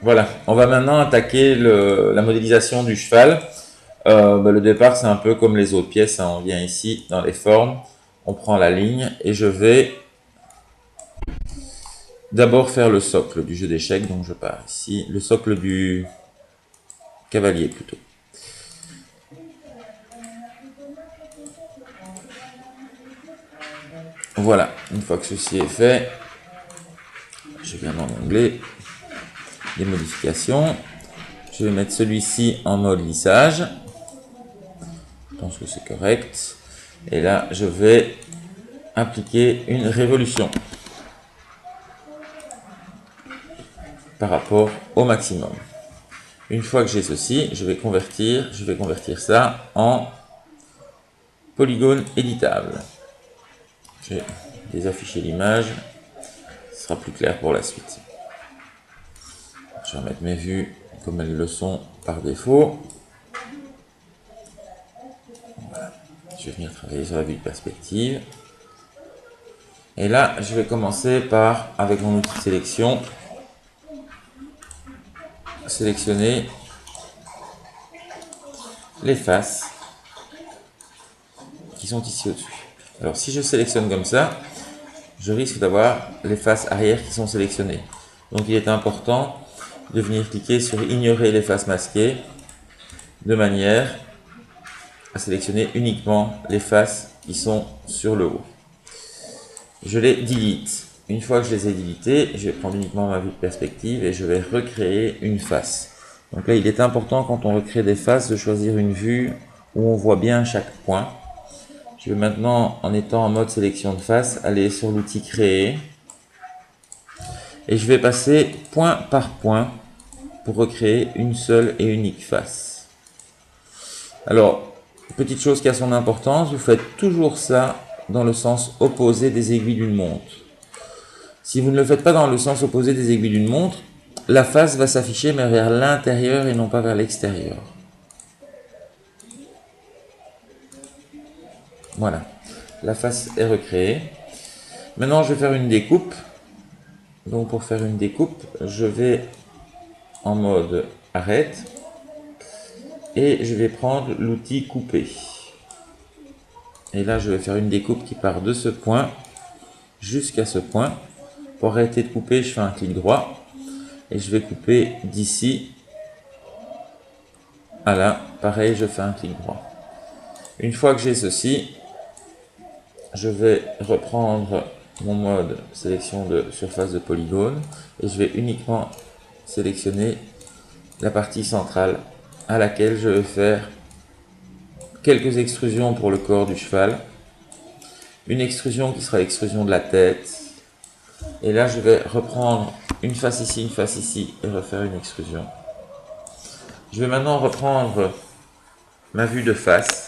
Voilà, on va maintenant attaquer la modélisation du cheval. Le départ, c'est un peu comme les autres pièces, hein. On vient ici dans les formes, on prend la ligne et je vais d'abord faire le socle du jeu d'échecs. Donc je pars ici, le socle du cavalier plutôt. Voilà, une fois que ceci est fait, je viens dans l'onglet des modifications. Je vais mettre celui-ci en mode lissage. Je pense que c'est correct. Et là, je vais appliquer une révolution par rapport au maximum. Une fois que j'ai ceci, je vais convertir ça en polygone éditable. Je vais désafficher l'image, ce sera plus clair pour la suite. Je vais remettre mes vues comme elles le sont par défaut. Voilà. Je vais venir travailler sur la vue de perspective. Et là, je vais commencer par, avec mon outil de sélection, sélectionner les faces qui sont ici au-dessus. Alors si je sélectionne comme ça, je risque d'avoir les faces arrière qui sont sélectionnées. Donc il est important de venir cliquer sur ignorer les faces masquées de manière à sélectionner uniquement les faces qui sont sur le haut. Je les delete. Une fois que je les ai deletés, je vais prendre uniquement ma vue de perspective et je vais recréer une face. Donc là, il est important quand on recrée des faces de choisir une vue où on voit bien chaque point. Je vais maintenant, en étant en mode sélection de face, aller sur l'outil créer et je vais passer point par point pour recréer une seule et unique face. Alors, petite chose qui a son importance, vous faites toujours ça dans le sens opposé des aiguilles d'une montre. Si vous ne le faites pas dans le sens opposé des aiguilles d'une montre, la face va s'afficher mais vers l'intérieur et non pas vers l'extérieur. Voilà, la face est recréée. Maintenant, je vais faire une découpe. Donc pour faire une découpe, je vais en mode arrête et je vais prendre l'outil couper. Et là, je vais faire une découpe qui part de ce point jusqu'à ce point. Pour arrêter de couper, je fais un clic droit et je vais couper d'ici à là. Pareil, je fais un clic droit. Une fois que j'ai ceci, je vais reprendre mon mode sélection de surface de polygone et je vais uniquement sélectionner la partie centrale à laquelle je vais faire quelques extrusions pour le corps du cheval, une extrusion qui sera l'extrusion de la tête, et là je vais reprendre une face ici et refaire une extrusion. Je vais maintenant reprendre ma vue de face.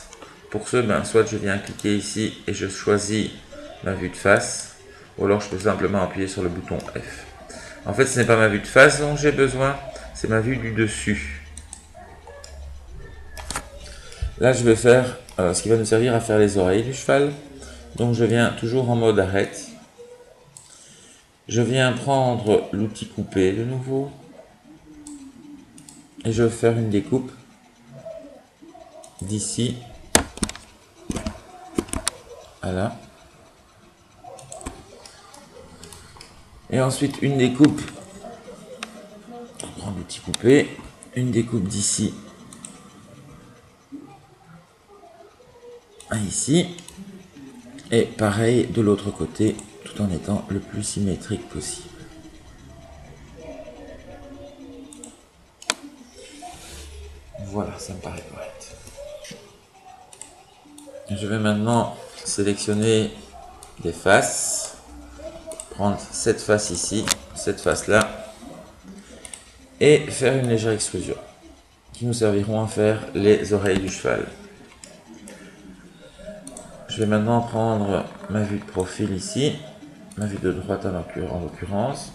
Pour ce, soit je viens cliquer ici et je choisis ma vue de face, ou alors je peux simplement appuyer sur le bouton F. En fait, ce n'est pas ma vue de face dont j'ai besoin, c'est ma vue du dessus. Là, je vais faire ce qui va nous servir à faire les oreilles du cheval. Donc, je viens toujours en mode arrête. Je viens prendre l'outil couper de nouveau. Et je vais faire une découpe d'ici à là. Et ensuite, une découpe. On prend l'outil couper. Une découpe d'ici à ici. Et pareil de l'autre côté, tout en étant le plus symétrique possible. Voilà, ça me paraît correct. Je vais maintenant sélectionner des faces, prendre cette face ici, cette face là, et faire une légère extrusion, qui nous serviront à faire les oreilles du cheval. Je vais maintenant prendre ma vue de profil ici, ma vue de droite en l'occurrence,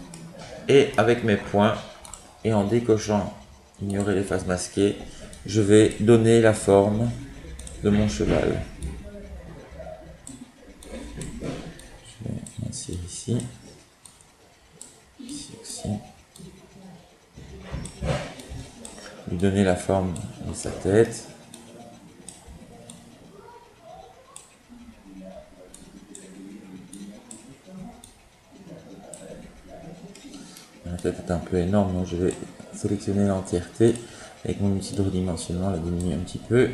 et avec mes points, et en décochant ignorer les faces masquées, je vais donner la forme de mon cheval. Je vais insérer ici, ici aussi. lui donner la forme de sa tête. La tête est un peu énorme, donc je vais sélectionner l'entièreté avec mon outil de redimensionnement, la diminuer un petit peu.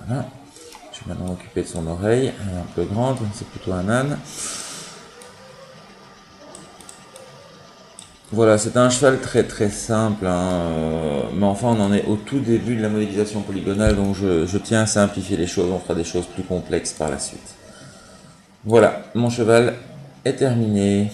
Voilà. Je vais maintenant m'occuper de son oreille, elle est un peu grande, c'est plutôt un âne. Voilà, c'est un cheval très simple, hein, mais enfin on en est au tout début de la modélisation polygonale, donc je tiens à simplifier les choses, on fera des choses plus complexes par la suite. Voilà, mon cheval est terminé.